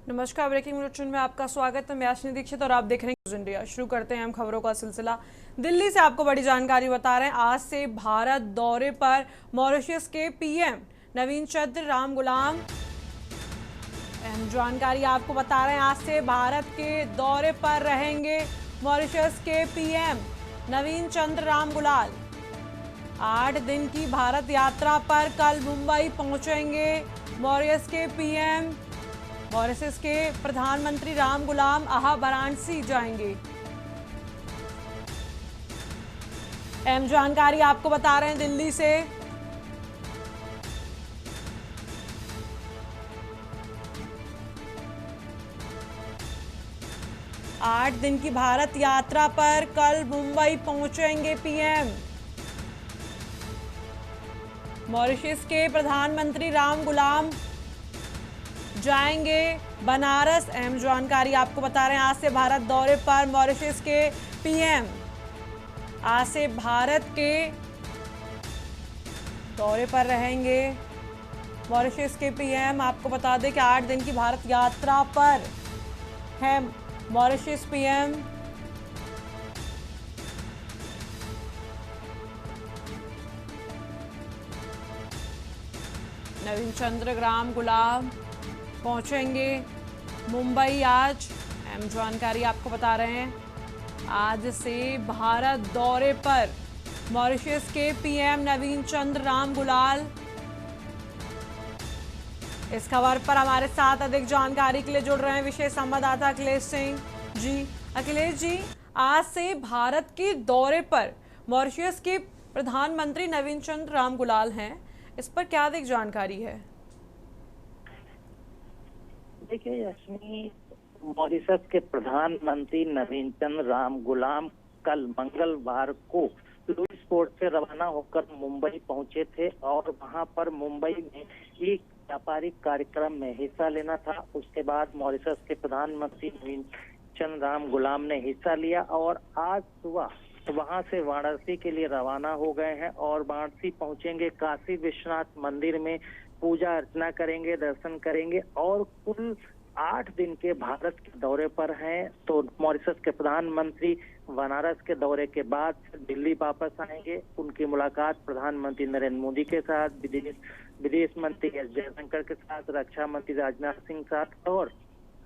नमस्कार, breaking bulletin में आपका स्वागत है। मैं आशनी दीक्षित और आप देख रहे हैं न्यूज़ इंडिया। शुरू करते हैं हम खबरों का सिलसिला। दिल्ली से आपको बड़ी जानकारी बता रहे हैं। आज से भारत दौरे पर मॉरिशस के पीएम नवीन चंद्र रामगुलाम। अहम जानकारी आपको बता रहे हैं। आज से भारत के दौरे पर रहेंगे मॉरिशस के पीएम नवीन चंद्र रामगुलाम। 8 दिन की भारत यात्रा पर कल मुंबई पहुंचेंगे मॉरिशस के पीएम। मॉरिशस के प्रधानमंत्री रामगुलाम वाराणसी जाएंगे। अहम जानकारी आपको बता रहे हैं दिल्ली से। आठ दिन की भारत यात्रा पर कल मुंबई पहुंचेंगे पीएम। मॉरिशस के प्रधानमंत्री रामगुलाम जाएंगे बनारस। अहम जानकारी आपको बता रहे हैं। आज से भारत दौरे पर मॉरिशस के पीएम। आज से भारत के दौरे पर रहेंगे मॉरिशस के पीएम। आपको बता दें कि 8 दिन की भारत यात्रा पर है मॉरिशस पीएम। नवीन चंद्र रामगुलाम पहुंचेंगे मुंबई आज। अहम जानकारी आपको बता रहे हैं। आज से भारत दौरे पर मॉरिशस के पीएम नवीन चंद्र रामगुलाम। इस खबर पर हमारे साथ अधिक जानकारी के लिए जुड़ रहे हैं विशेष संवाददाता अखिलेश सिंह जी। अखिलेश जी, आज से भारत के दौरे पर मॉरिशस के प्रधानमंत्री नवीन चंद्र रामगुलाम हैं। इस पर क्या अधिक जानकारी है? देखिए यास्मीन, मॉरिशस के प्रधानमंत्री नवीन चंद्र रामगुलाम कल मंगलवार को लुइस पोर्ट से रवाना होकर मुंबई पहुंचे थे और वहां पर मुंबई में एक व्यापारिक कार्यक्रम में हिस्सा लेना था। उसके बाद मॉरिशस के प्रधानमंत्री नवीन चंद्र रामगुलाम ने हिस्सा लिया और आज सुबह वहां से वाराणसी के लिए रवाना हो गए हैं और वाराणसी पहुंचेंगे। काशी विश्वनाथ मंदिर में पूजा अर्चना करेंगे, दर्शन करेंगे और कुल 8 दिन के भारत के दौरे पर हैं। तो मॉरिशस के प्रधानमंत्री बनारस के दौरे के बाद दिल्ली वापस आएंगे। उनकी मुलाकात प्रधानमंत्री नरेंद्र मोदी के साथ, विदेश मंत्री एस जयशंकर के साथ, रक्षा मंत्री राजनाथ सिंह के साथ और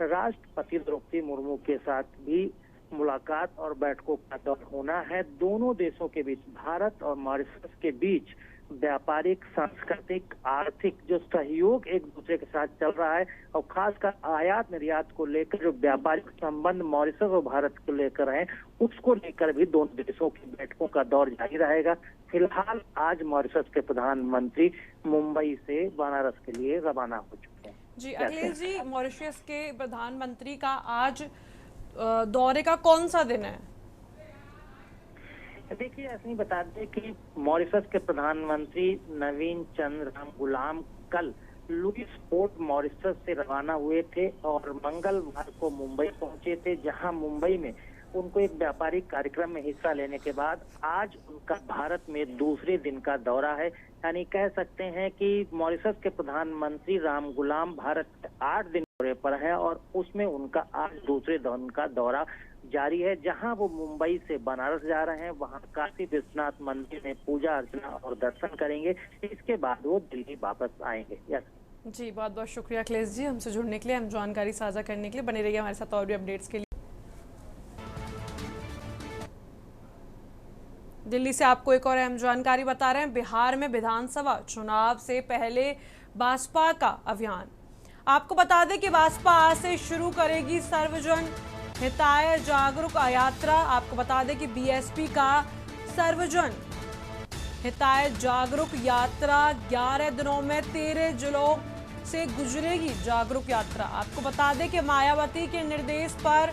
राष्ट्रपति द्रौपदी मुर्मू के साथ भी मुलाकात और बैठकों का दौर होना है। दोनों देशों के बीच, भारत और मॉरिशस के बीच व्यापारिक, सांस्कृतिक, आर्थिक जो सहयोग एक दूसरे के साथ चल रहा है और खासकर आयात निर्यात को लेकर जो व्यापारिक संबंध मॉरिशस और भारत को लेकर है, उसको लेकर भी दोनों देशों की बैठकों का दौर जारी रहेगा। फिलहाल आज मॉरिशस के प्रधानमंत्री मुंबई से बनारस के लिए रवाना हो चुके हैं। जी अखिलेश जी, मॉरिशस के प्रधानमंत्री का आज दौरे का कौन सा दिन है? देखिए ऐसे ही बता दें कि मॉरिशस के प्रधानमंत्री नवीन चंद्र रामगुलाम कल लुइस पोर्ट मॉरिशस से रवाना हुए थे और मंगलवार को मुंबई पहुंचे थे, जहां मुंबई में उनको एक व्यापारिक कार्यक्रम में हिस्सा लेने के बाद आज उनका भारत में दूसरे दिन का दौरा है। यानी कह सकते हैं कि मॉरिशस के प्रधानमंत्री रामगुलाम भारत के 8 दिन दौरे पर है और उसमें उनका आज दूसरे दिन का दौरा जारी है। जहां वो मुंबई से बनारस जा रहे हैं, वहां काशी विश्वनाथ मंदिर में पूजा अर्चना और दर्शन करेंगे। इसके बाद वो दिल्ली वापस आएंगे। जी, बहुत बहुत शुक्रिया अखिलेश जी, हमसे जुड़ने के लिए, हम जानकारी साझा करने के लिए। बने रहिए हमारे साथ और भी अपडेट्स के लिए। दिल्ली से आपको एक और अहम जानकारी बता रहे हैं। बिहार में विधानसभा चुनाव से पहले भाजपा का अभियान। आपको बता दें कि भाजपा आज से शुरू करेगी सर्वजन हिताय जागरूक यात्रा। आपको बता दें कि बीएसपी का सर्वजन हिताय जागरूक यात्रा 11 दिनों में 13 जिलों से गुजरेगी। जागरूक यात्रा, आपको बता दें कि मायावती के निर्देश पर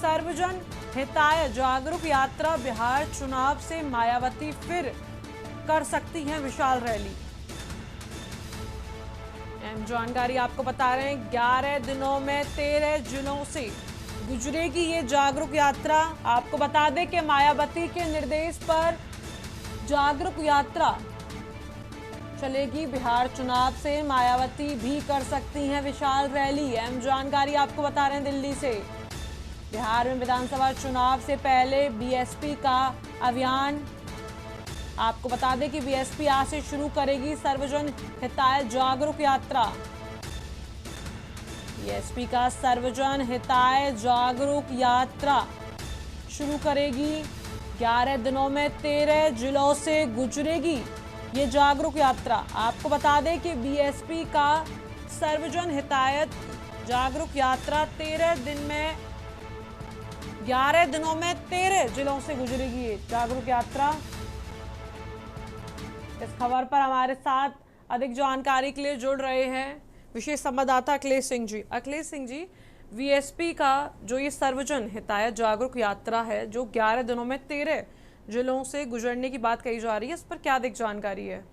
सर्वजन हिताय जागरूक यात्रा। बिहार चुनाव से मायावती फिर कर सकती हैं विशाल रैली। अहम जानकारी आपको बता रहे हैं। 11 दिनों में 13 जिलों से गुजरेगी ये जागरूक यात्रा। आपको बता दें कि मायावती के निर्देश पर जागरूक यात्रा चलेगी बिहार चुनाव से मायावती भी कर सकती हैं विशाल रैली। अहम जानकारी आपको बता रहे हैं दिल्ली से। बिहार में विधानसभा चुनाव से पहले बीएसपी का अभियान। आपको बता दें कि बीएसपी आज से शुरू करेगी सर्वजन हिताय जागरूक यात्रा। बीएसपी का सर्वजन हिताय जागरूक यात्रा शुरू करेगी। 11 दिनों में 13 जिलों से गुजरेगी ये जागरूक यात्रा। आपको बता दें कि बीएसपी का सर्वजन हितायत जागरूक यात्रा 11 दिनों में 13 जिलों से गुजरेगी ये जागरूक यात्रा। इस खबर पर हमारे साथ अधिक जानकारी के लिए जुड़ रहे हैं विशेष संवाददाता अखिलेश सिंह जी। अखिलेश सिंह जी, बीएसपी का जो ये सर्वजन हितायत जागरूक यात्रा है जो 11 दिनों में 13 जिलों से गुजरने की बात कही जा रही है, इस पर क्या अधिक जानकारी है?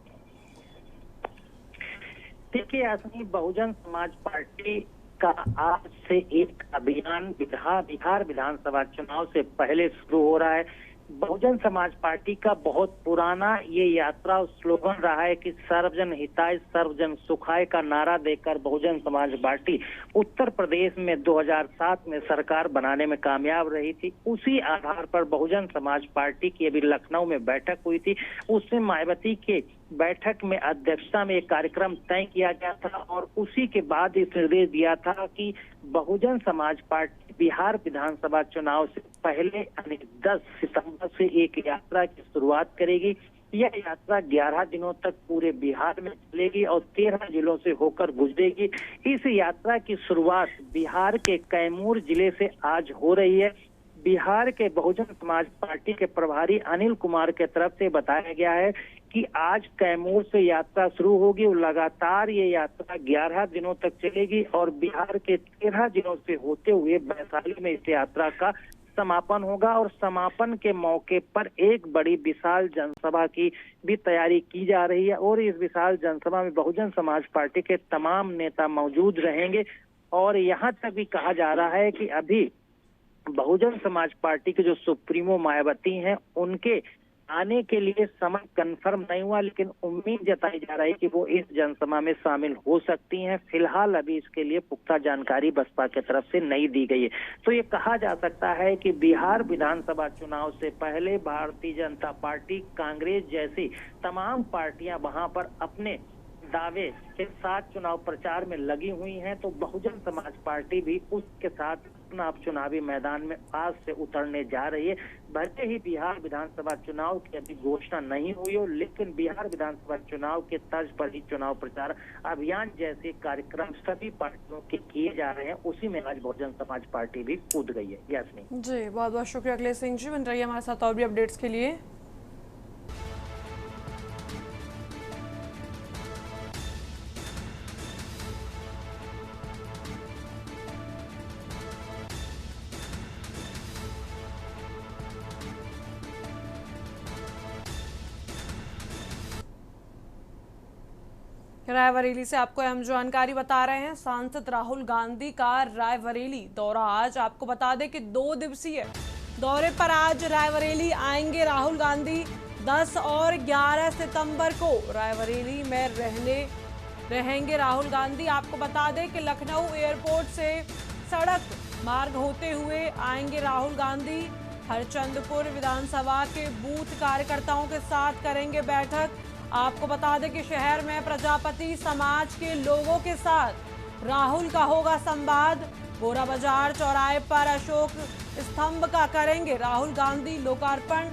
देखिए यास्मीन, बहुजन समाज पार्टी का आज से एक अभियान बिहार विधानसभा चुनाव से पहले शुरू हो रहा है। बहुजन समाज पार्टी का बहुत पुराना ये यात्रा स्लोगन रहा है कि सर्वजन हिताय सर्वजन सुखाय का नारा देकर बहुजन समाज पार्टी उत्तर प्रदेश में 2007 में सरकार बनाने में कामयाब रही थी। उसी आधार पर बहुजन समाज पार्टी की अभी लखनऊ में बैठक हुई थी। उसमें मायावती के बैठक में अध्यक्षता में एक कार्यक्रम तय किया गया था और उसी के बाद इस निर्देश दिया था कि बहुजन समाज पार्टी बिहार विधानसभा चुनाव से पहले यानी 10 सितंबर से एक यात्रा की शुरुआत करेगी। यह यात्रा 11 दिनों तक पूरे बिहार में चलेगी और 13 जिलों से होकर गुजरेगी। इस यात्रा की शुरुआत बिहार के कैमूर जिले से आज हो रही है। बिहार के बहुजन समाज पार्टी के प्रभारी अनिल कुमार के तरफ से बताया गया है कि आज कैमूर से यात्रा शुरू होगी और लगातार ये यात्रा 11 दिनों तक चलेगी और बिहार के 13 जिलों से होते हुए वैशाली में इस यात्रा का समापन होगा। और समापन के मौके पर एक बड़ी विशाल जनसभा की भी तैयारी की जा रही है और इस विशाल जनसभा में बहुजन समाज पार्टी के तमाम नेता मौजूद रहेंगे। और यहाँ तक भी कहा जा रहा है कि अभी बहुजन समाज पार्टी के जो सुप्रीमो मायावती हैं उनके आने के लिए समय कंफर्म नहीं हुआ, लेकिन उम्मीद जताई जा रही है कि वो इस जनसभा में शामिल हो सकती हैं। फिलहाल अभी इसके लिए पुख्ता जानकारी बसपा की तरफ से नहीं दी गई है। तो ये कहा जा सकता है कि बिहार विधानसभा चुनाव से पहले भारतीय जनता पार्टी, कांग्रेस जैसी तमाम पार्टियां वहां पर अपने दावे के साथ चुनाव प्रचार में लगी हुई हैं, तो बहुजन समाज पार्टी भी उसके साथ अपना चुनावी मैदान में आज से उतरने जा रही है। भले ही बिहार विधानसभा चुनाव की अभी घोषणा नहीं हुई हो, लेकिन बिहार विधानसभा चुनाव के तर्ज पर ही चुनाव प्रचार अभियान जैसे कार्यक्रम सभी पार्टियों के किए जा रहे हैं। उसी में आज बहुजन समाज पार्टी भी कूद गई है। यास्मीन जी, बहुत बहुत शुक्रिया अखिलेश सिंह जी। बन रही है हमारे साथ और भी अपडेट्स के लिए। रायबरेली से आपको अहम जानकारी बता रहे हैं। सांसद राहुल गांधी का रायबरेली दौरा आज। आपको बता दें कि 2 दिवसीय दौरे पर आज रायबरेली आएंगे राहुल गांधी। 10 और 11 सितंबर को रायबरेली में रहेंगे राहुल गांधी। आपको बता दें कि लखनऊ एयरपोर्ट से सड़क मार्ग होते हुए आएंगे राहुल गांधी। हरचंदपुर विधानसभा के बूथ कार्यकर्ताओं के साथ करेंगे बैठक। आपको बता दें कि शहर में प्रजापति समाज के लोगों के साथ राहुल का होगा संवाद। गोरा बाजार चौराहे पर अशोक स्तंभ का करेंगे राहुल गांधी लोकार्पण।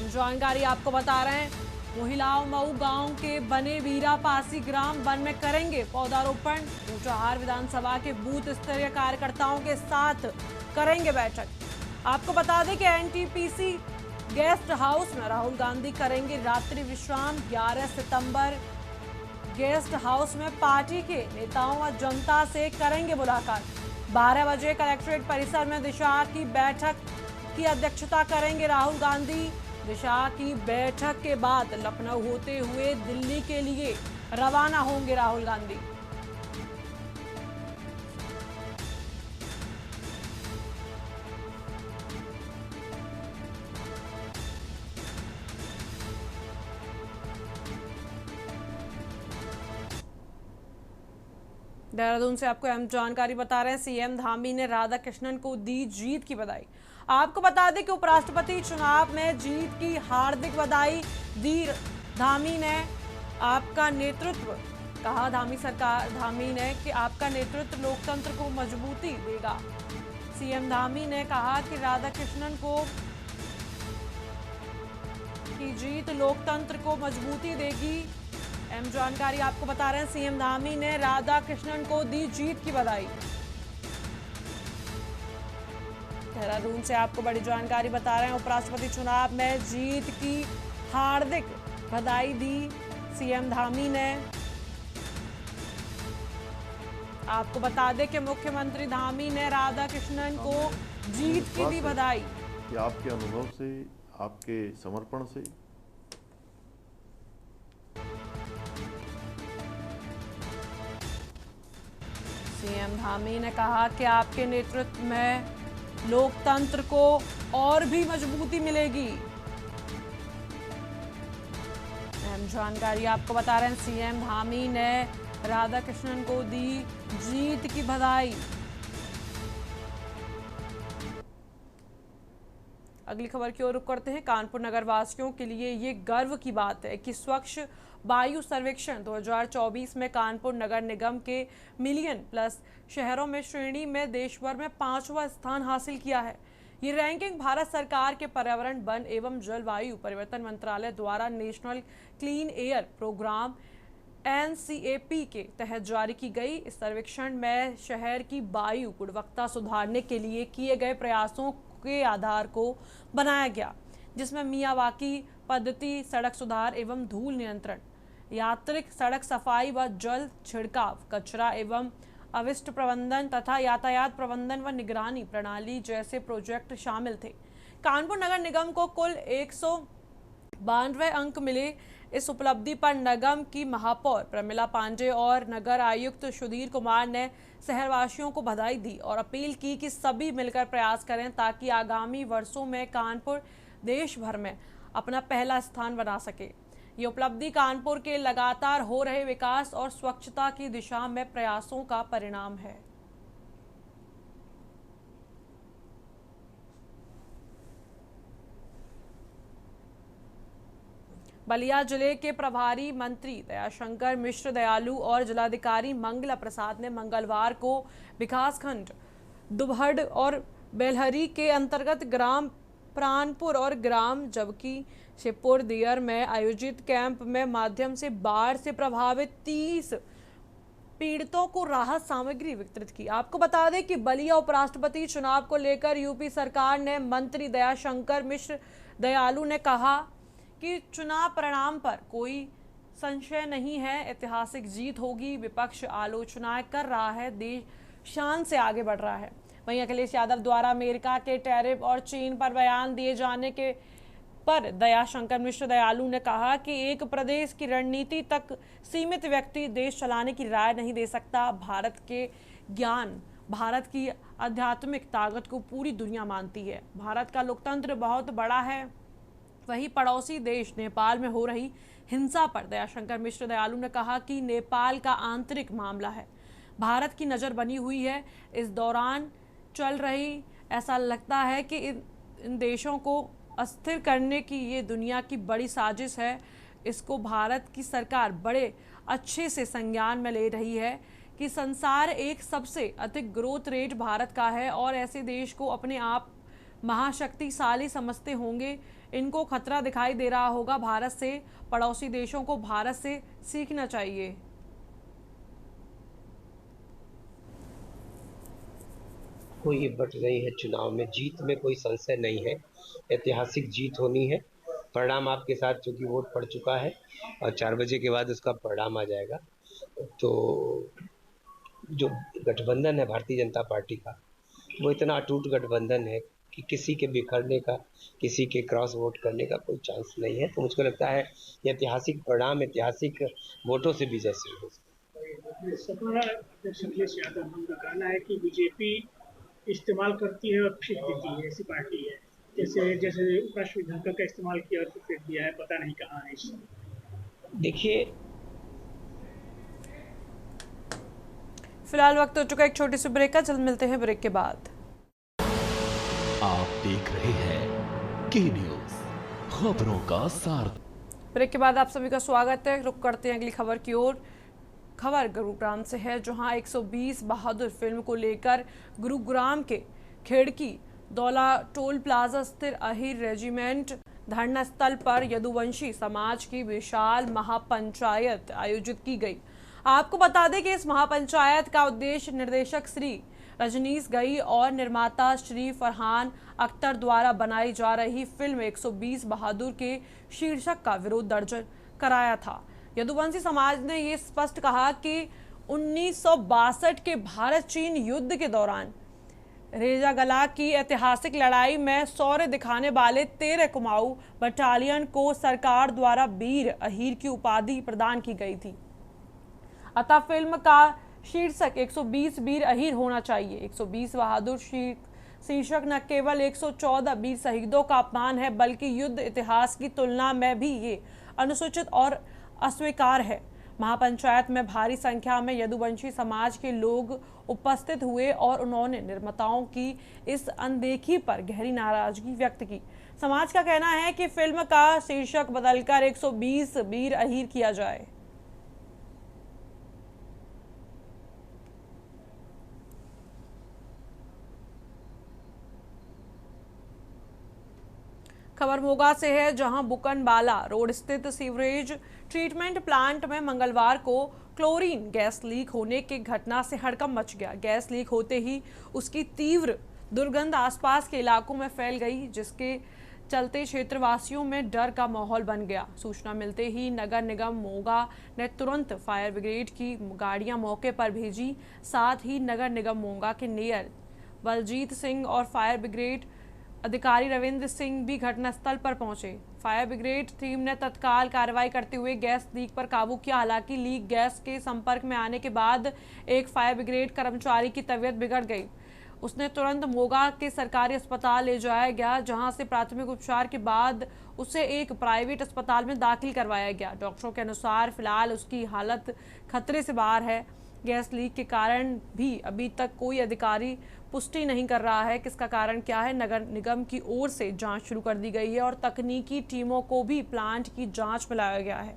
जानकारी आपको बता रहे हैं, मोहिलाओं मऊ गांव के बने वीरा पासी ग्राम वन में करेंगे पौधारोपण। ऊंचाहार विधानसभा के बूथ स्तरीय कार्यकर्ताओं के साथ करेंगे बैठक। आपको बता दें कि एनटीपीसी गेस्ट हाउस में राहुल गांधी करेंगे रात्रि विश्राम। 11 सितंबर गेस्ट हाउस में पार्टी के नेताओं और जनता से करेंगे मुलाकात। 12 बजे कलेक्ट्रेट परिसर में दिशा की बैठक की अध्यक्षता करेंगे राहुल गांधी। दिशा की बैठक के बाद लखनऊ होते हुए दिल्ली के लिए रवाना होंगे राहुल गांधी। देहरादून से आपको अहम जानकारी बता रहे हैं, सीएम धामी ने राधा कृष्णन को दी जीत की बधाई। आपको बता दें कि उपराष्ट्रपति चुनाव में जीत की हार्दिक बधाई दी धामी ने। आपका नेतृत्व, कहा धामी ने कि आपका नेतृत्व लोकतंत्र को मजबूती देगा। सीएम धामी ने कहा कि राधा कृष्णन को की जीत लोकतंत्र को मजबूती देगी। अहम जानकारी आपको बता रहे हैं, सीएम धामी ने राधा कृष्णन को दी जीत की बधाई। देहरादून से आपको बड़ी जानकारी बता रहे हैं, उपराष्ट्रपति चुनाव में जीत की हार्दिक बधाई दी सीएम धामी ने। आपको बता दें कि मुख्यमंत्री धामी ने राधा कृष्णन को जीत की दी बधाई। कि आपके अनुभव से, आपके समर्पण से सीएम धामी ने कहा कि आपके नेतृत्व में लोकतंत्र को और भी मजबूती मिलेगी। अहम जानकारी आपको बता रहे हैं, सीएम धामी ने राधा कृष्णन को दी जीत की बधाई। अगली खबर की ओर रुख करते हैं। कानपुर नगर वासियों के लिए ये गर्व की बात है कि स्वच्छ वायु सर्वेक्षण 2024 में कानपुर नगर निगम के मिलियन प्लस शहरों में श्रेणी में देश भर में 5वां स्थान हासिल किया है। ये रैंकिंग भारत सरकार के पर्यावरण, वन एवं जलवायु परिवर्तन मंत्रालय द्वारा national clean air program NCAP के तहत जारी की गई। इस सर्वेक्षण में शहर की वायु गुणवत्ता सुधारने के लिए किए गए प्रयासों के आधार को बनाया गया, जिसमें मियावाकी पद्धति, सड़क सुधार एवं धूल नियंत्रण, यात्रिक सड़क सफाई व जल छिड़काव, कचरा एवं अवशिष्ट प्रबंधन तथा यातायात प्रबंधन व निगरानी प्रणाली जैसे प्रोजेक्ट शामिल थे। कानपुर नगर निगम को कुल 192 अंक मिले। इस उपलब्धि पर निगम की महापौर प्रमिला पांडे और नगर आयुक्त सुधीर कुमार ने शहरवासियों को बधाई दी और अपील की कि सभी मिलकर प्रयास करें ताकि आगामी वर्षों में कानपुर देश भर में अपना पहला स्थान बना सके। ये उपलब्धि कानपुर के लगातार हो रहे विकास और स्वच्छता की दिशा में प्रयासों का परिणाम है। बलिया जिले के प्रभारी मंत्री दयाशंकर मिश्र दयालु और जिलाधिकारी मंगला प्रसाद ने मंगलवार को विकासखंड दुभड़ और बेलहरी के अंतर्गत ग्राम प्राणपुर और ग्राम जबकि शिवपुर दियर में आयोजित कैंप में माध्यम से बाढ़ से प्रभावित 30 पीड़ितों को राहत सामग्री वितरित की। आपको बता दें कि बलिया उपराष्ट्रपति चुनाव को लेकर यूपी सरकार ने मंत्री दयाशंकर मिश्र दयालु ने कहा कि चुनाव परिणाम पर कोई संशय नहीं है, ऐतिहासिक जीत होगी। विपक्ष आलोचनाएं कर रहा है, देश शान से आगे बढ़ रहा है। वहीं अखिलेश यादव द्वारा अमेरिका के टैरिफ और चीन पर बयान दिए जाने के पर दयाशंकर मिश्र दयालु ने कहा कि एक प्रदेश की रणनीति तक सीमित व्यक्ति देश चलाने की राय नहीं दे सकता। भारत के ज्ञान, भारत की आध्यात्मिक ताकत को पूरी दुनिया मानती है। भारत का लोकतंत्र बहुत बड़ा है। वहीं पड़ोसी देश नेपाल में हो रही हिंसा पर दयाशंकर मिश्र दयालु ने कहा कि नेपाल का आंतरिक मामला है, भारत की नज़र बनी हुई है। इस दौरान चल रही ऐसा लगता है कि इन देशों को अस्थिर करने की ये दुनिया की बड़ी साजिश है। इसको भारत की सरकार बड़े अच्छे से संज्ञान में ले रही है कि संसार एक सबसे अधिक ग्रोथ रेट भारत का है और ऐसे देश को अपने आप महाशक्तिशाली समझते होंगे। इनको खतरा दिखाई दे रहा होगा भारत से। पड़ोसी देशों को भारत से सीखना चाहिए। कोई बढ़ रही है चुनाव में, जीत में कोई संशय नहीं है, ऐतिहासिक जीत होनी है। परिणाम आपके साथ चूंकि वोट पड़ चुका है और 4 बजे के बाद उसका परिणाम आ जाएगा। तो जो गठबंधन है भारतीय जनता पार्टी का, वो इतना अटूट गठबंधन है कि किसी के बिखरने का, किसी के क्रॉस वोट करने का कोई चांस नहीं है। तो मुझको लगता है ये ऐतिहासिक परिणाम ऐतिहासिक वोटों से विजय से हो। सपा अध्यक्ष अखिलेश यादव का कहना है कि बीजेपी इस्तेमाल करती है और फेंक देती है, ऐसी पार्टी है। जैसे उपराष्ट्रपति धनखड़ का इस्तेमाल किया और फेंक दिया है, पता नहीं कहाँ है। देखिए, फिलहाल वक्त हो चुका है एक छोटी सी ब्रेक का, जल्द मिलते हैं ब्रेक के बाद। आप देख रहे हैं के न्यूज, खबरों का सार। ब्रेक के बाद आप सभी का स्वागत है। रुक करते हैं अगली खबर की ओर। खबर गुरुग्राम से है, जहां 120 बहादुर फिल्म को लेकर गुरुग्राम के खेड़की दौला टोल प्लाजा स्थित अहीर रेजिमेंट धरना स्थल पर यदुवंशी समाज की विशाल महापंचायत आयोजित की गई। आपको बता दें कि इस महापंचायत का उद्देश्य निर्देशक श्री रजनीश गई और निर्माता श्री फरहान अख्तर द्वारा बनाई जा रही फिल्म 120 बहादुर के शीर्षक का विरोध दर्ज कराया था। यदुवंशी समाज ने ये स्पष्ट कहा कि 1962 के भारत चीन युद्ध के दौरान रेजागला की ऐतिहासिक लड़ाई में शौर्य दिखाने वाले 13 कुमाऊं बटालियन को सरकार द्वारा वीर अहीर की उपाधि प्रदान की गई थी। अतः फिल्म का शीर्षक 120 वीर अहीर होना चाहिए। 120 बहादुर शीर्षक न केवल 114 वीर शहीदों का अपमान है, बल्कि युद्ध इतिहास की तुलना में भी ये अनुसूचित और अस्वीकार है। महापंचायत में भारी संख्या में यदुवंशी समाज के लोग उपस्थित हुए और उन्होंने निर्माताओं की इस अनदेखी पर गहरी नाराजगी व्यक्त की। समाज का कहना है कि फिल्म का शीर्षक बदलकर 120 वीर अहीर किया जाए। खबर मोगा से है, जहां बुकनबाला रोड स्थित सीवरेज ट्रीटमेंट प्लांट में मंगलवार को क्लोरीन गैस लीक होने की घटना से हड़कंप मच गया। गैस लीक होते ही उसकी तीव्र दुर्गंध आसपास के इलाकों में फैल गई, जिसके चलते क्षेत्रवासियों में डर का माहौल बन गया। सूचना मिलते ही नगर निगम मोगा ने तुरंत फायर ब्रिगेड की गाड़ियां मौके पर भेजी। साथ ही नगर निगम मोगा के मेयर बलजीत सिंह और फायर ब्रिगेड अधिकारी रविंद्र सिंह भी घटनास्थल पर पहुंचे। फायर ब्रिगेड टीम ने तत्काल कार्रवाई करते हुए गैस लीक पर काबू किया। हालांकि लीक गैस के संपर्क में आने के बाद एक फायर ब्रिगेड कर्मचारी की तबीयत बिगड़ गई। उसने तुरंत मोगा के सरकारी अस्पताल ले जाया गया, जहां से प्राथमिक उपचार के बाद उसे एक प्राइवेट अस्पताल में दाखिल करवाया गया। डॉक्टरों के अनुसार फिलहाल उसकी हालत खतरे से बाहर है। गैस लीक के कारण भी अभी तक कोई अधिकारी पुष्टि नहीं कर रहा है किसका कारण क्या है। नगर निगम की ओर से जांच शुरू कर दी गई है और तकनीकी टीमों को भी प्लांट की जांच में लाया गया है।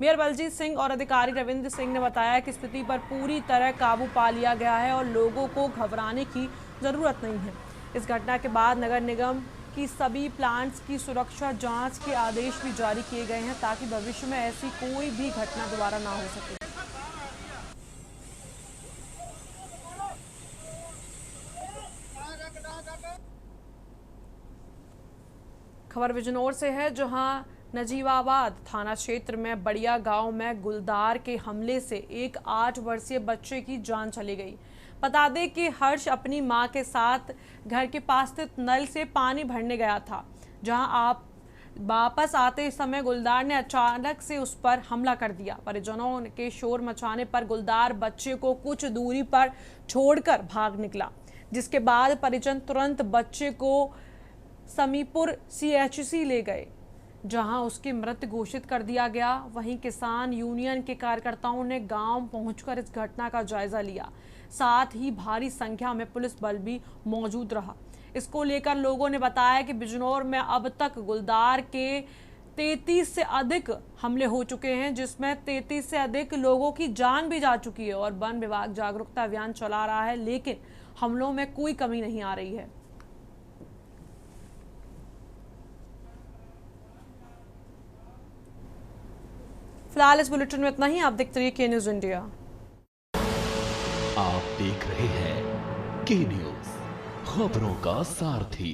मेयर बलजीत सिंह और अधिकारी रविंद्र सिंह ने बताया कि स्थिति पर पूरी तरह काबू पा लिया गया है और लोगों को घबराने की जरूरत नहीं है। इस घटना के बाद नगर निगम की सभी प्लांट्स की सुरक्षा जांच के आदेश भी जारी किए गए हैं, ताकि भविष्य में ऐसी कोई भी घटना दोबारा ना हो सके। खबर बिजनौर से है, जहां नजीबाबाद थाना क्षेत्र में बढ़िया गांव में गुलदार के हमले से एक 8 वर्षीय बच्चे की जान चली गई। बता दें कि हर्ष अपनी मां के साथ घर के पास स्थित नल से पानी भरने गया था, जहां आप वापस आते समय गुलदार ने अचानक से उस पर हमला कर दिया। परिजनों के शोर मचाने पर गुलदार बच्चे को कुछ दूरी पर छोड़कर भाग निकला, जिसके बाद परिजन तुरंत बच्चे को समीपुर CHC ले गए, जहां उसकी मृत घोषित कर दिया गया। वहीं किसान यूनियन के कार्यकर्ताओं ने गांव पहुंचकर इस घटना का जायजा लिया। साथ ही भारी संख्या में पुलिस बल भी मौजूद रहा। इसको लेकर लोगों ने बताया कि बिजनौर में अब तक गुलदार के 33 से अधिक हमले हो चुके हैं, जिसमें 33 से अधिक लोगों की जान भी जा चुकी है और वन विभाग जागरूकता अभियान चला रहा है, लेकिन हमलों में कोई कमी नहीं आ रही है। फिलहाल इस बुलेटिन में इतना ही। आप देखते रहिए के न्यूज इंडिया। आप देख रहे हैं के न्यूज, खबरों का सारथी।